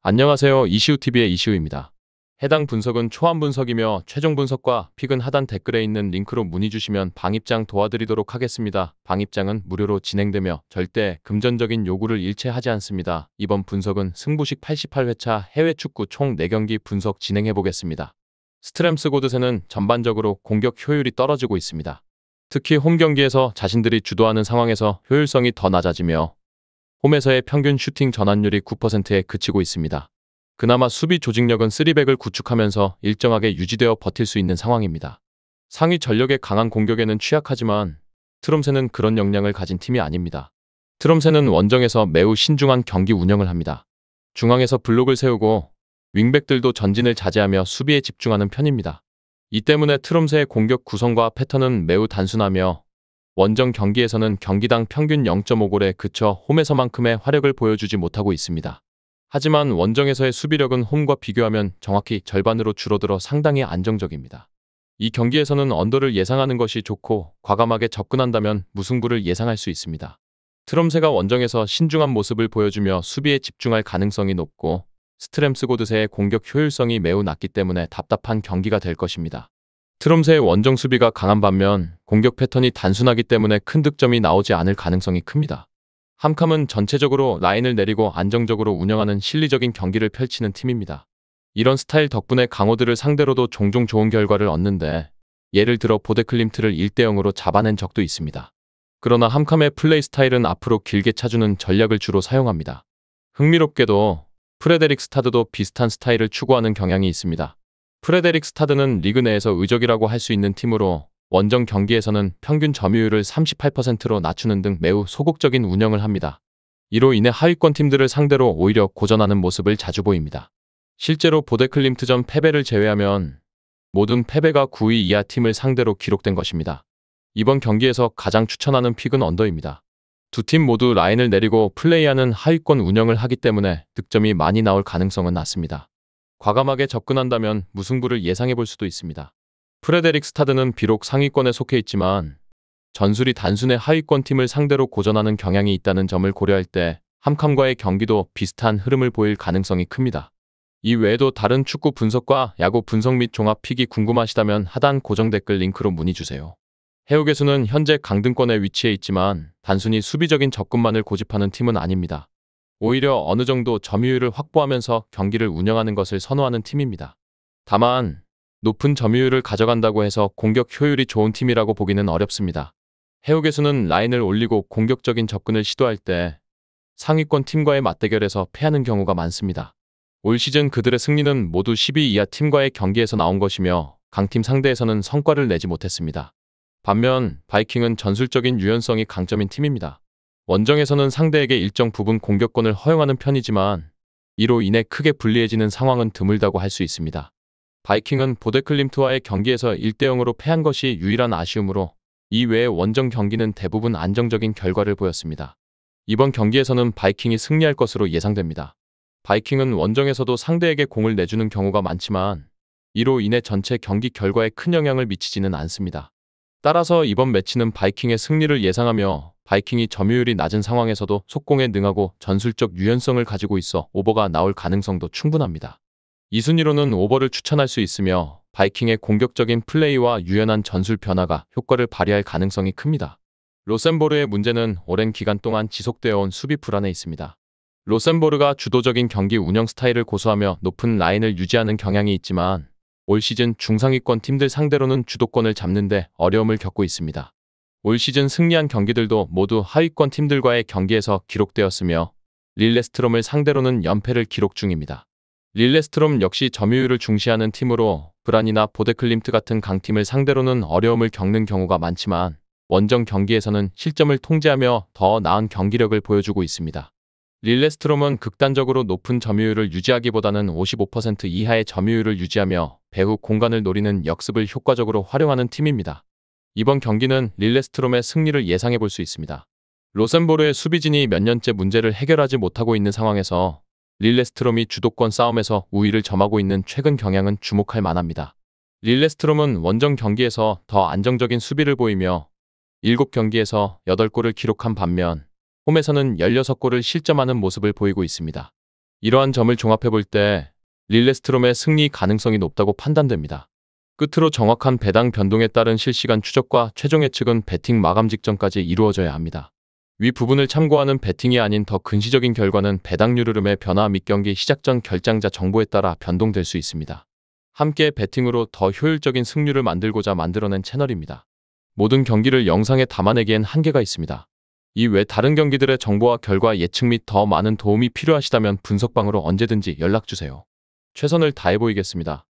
안녕하세요. 이시우TV의 이시우입니다. 해당 분석은 초안 분석이며 최종 분석과 픽은 하단 댓글에 있는 링크로 문의 주시면 방입장 도와드리도록 하겠습니다. 방입장은 무료로 진행되며 절대 금전적인 요구를 일체하지 않습니다. 이번 분석은 승부식 88회차 해외 축구 총 4경기 분석 진행해 보겠습니다. 스트램스 고드세는 전반적으로 공격 효율이 떨어지고 있습니다. 특히 홈 경기에서 자신들이 주도하는 상황에서 효율성이 더 낮아지며 홈에서의 평균 슈팅 전환율이 9%에 그치고 있습니다. 그나마 수비 조직력은 3백을 구축하면서 일정하게 유지되어 버틸 수 있는 상황입니다. 상위 전력의 강한 공격에는 취약하지만 트롬세는 그런 역량을 가진 팀이 아닙니다. 트롬세는 원정에서 매우 신중한 경기 운영을 합니다. 중앙에서 블록을 세우고 윙백들도 전진을 자제하며 수비에 집중하는 편입니다. 이 때문에 트롬세의 공격 구성과 패턴은 매우 단순하며 원정 경기에서는 경기당 평균 0.5골에 그쳐 홈에서만큼의 화력을 보여주지 못하고 있습니다. 하지만 원정에서의 수비력은 홈과 비교하면 정확히 절반으로 줄어들어 상당히 안정적입니다. 이 경기에서는 언더를 예상하는 것이 좋고 과감하게 접근한다면 무승부를 예상할 수 있습니다. 트롬세가 원정에서 신중한 모습을 보여주며 수비에 집중할 가능성이 높고 스트램스 고드세의 공격 효율성이 매우 낮기 때문에 답답한 경기가 될 것입니다. 트롬세의 원정 수비가 강한 반면 공격 패턴이 단순하기 때문에 큰 득점이 나오지 않을 가능성이 큽니다. 함캄은 전체적으로 라인을 내리고 안정적으로 운영하는 실리적인 경기를 펼치는 팀입니다. 이런 스타일 덕분에 강호들을 상대로도 종종 좋은 결과를 얻는데 예를 들어 보데클림트를 1대0으로 잡아낸 적도 있습니다. 그러나 함캄의 플레이 스타일은 앞으로 길게 차주는 전략을 주로 사용합니다. 흥미롭게도 프레데릭 스타드도 비슷한 스타일을 추구하는 경향이 있습니다. 프레데릭 스타드는 리그 내에서 의적이라고 할 수 있는 팀으로 원정 경기에서는 평균 점유율을 38%로 낮추는 등 매우 소극적인 운영을 합니다. 이로 인해 하위권 팀들을 상대로 오히려 고전하는 모습을 자주 보입니다. 실제로 보데클림트전 패배를 제외하면 모든 패배가 9위 이하 팀을 상대로 기록된 것입니다. 이번 경기에서 가장 추천하는 픽은 언더입니다. 두 팀 모두 라인을 내리고 플레이하는 하위권 운영을 하기 때문에 득점이 많이 나올 가능성은 낮습니다. 과감하게 접근한다면 무승부를 예상해 볼 수도 있습니다. 프레데릭 스타드는 비록 상위권에 속해 있지만 전술이 단순해 하위권 팀을 상대로 고전하는 경향이 있다는 점을 고려할 때 함캄과의 경기도 비슷한 흐름을 보일 가능성이 큽니다. 이 외에도 다른 축구 분석과 야구 분석 및 종합 픽이 궁금하시다면 하단 고정 댓글 링크로 문의 주세요. 해우개수는 현재 강등권에 위치해 있지만 단순히 수비적인 접근만을 고집하는 팀은 아닙니다. 오히려 어느 정도 점유율을 확보하면서 경기를 운영하는 것을 선호하는 팀입니다. 다만 높은 점유율을 가져간다고 해서 공격 효율이 좋은 팀이라고 보기는 어렵습니다. 해우개수는 라인을 올리고 공격적인 접근을 시도할 때 상위권 팀과의 맞대결에서 패하는 경우가 많습니다. 올 시즌 그들의 승리는 모두 10위 이하 팀과의 경기에서 나온 것이며 강팀 상대에서는 성과를 내지 못했습니다. 반면 바이킹은 전술적인 유연성이 강점인 팀입니다. 원정에서는 상대에게 일정 부분 공격권을 허용하는 편이지만 이로 인해 크게 불리해지는 상황은 드물다고 할 수 있습니다. 바이킹은 보데클림트와의 경기에서 1대0으로 패한 것이 유일한 아쉬움으로 이외의 원정 경기는 대부분 안정적인 결과를 보였습니다. 이번 경기에서는 바이킹이 승리할 것으로 예상됩니다. 바이킹은 원정에서도 상대에게 공을 내주는 경우가 많지만 이로 인해 전체 경기 결과에 큰 영향을 미치지는 않습니다. 따라서 이번 매치는 바이킹의 승리를 예상하며 바이킹이 점유율이 낮은 상황에서도 속공에 능하고 전술적 유연성을 가지고 있어 오버가 나올 가능성도 충분합니다. 이 순위로는 오버를 추천할 수 있으며 바이킹의 공격적인 플레이와 유연한 전술 변화가 효과를 발휘할 가능성이 큽니다. 로센보르의 문제는 오랜 기간 동안 지속되어 온 수비 불안에 있습니다. 로센보르가 주도적인 경기 운영 스타일을 고수하며 높은 라인을 유지하는 경향이 있지만 올 시즌 중상위권 팀들 상대로는 주도권을 잡는 데 어려움을 겪고 있습니다. 올 시즌 승리한 경기들도 모두 하위권 팀들과의 경기에서 기록되었으며 릴레스트롬을 상대로는 연패를 기록 중입니다. 릴레스트롬 역시 점유율을 중시하는 팀으로 브란이나 보데클림트 같은 강팀을 상대로는 어려움을 겪는 경우가 많지만 원정 경기에서는 실점을 통제하며 더 나은 경기력을 보여주고 있습니다. 릴레스트롬은 극단적으로 높은 점유율을 유지하기보다는 55% 이하의 점유율을 유지하며 배후 공간을 노리는 역습을 효과적으로 활용하는 팀입니다. 이번 경기는 릴레스트롬의 승리를 예상해 볼 수 있습니다. 로센보르의 수비진이 몇 년째 문제를 해결하지 못하고 있는 상황에서 릴레스트롬이 주도권 싸움에서 우위를 점하고 있는 최근 경향은 주목할 만합니다. 릴레스트롬은 원정 경기에서 더 안정적인 수비를 보이며 7경기에서 8골을 기록한 반면 홈에서는 16골을 실점하는 모습을 보이고 있습니다. 이러한 점을 종합해 볼 때 릴레스트롬의 승리 가능성이 높다고 판단됩니다. 끝으로 정확한 배당 변동에 따른 실시간 추적과 최종 예측은 배팅 마감 직전까지 이루어져야 합니다. 위 부분을 참고하는 배팅이 아닌 더 근시적인 결과는 배당률 흐름의 변화 및 경기 시작 전 결장자 정보에 따라 변동될 수 있습니다. 함께 배팅으로 더 효율적인 승률을 만들고자 만들어낸 채널입니다. 모든 경기를 영상에 담아내기엔 한계가 있습니다. 이외 다른 경기들의 정보와 결과 예측 및 더 많은 도움이 필요하시다면 분석방으로 언제든지 연락주세요. 최선을 다해 보이겠습니다.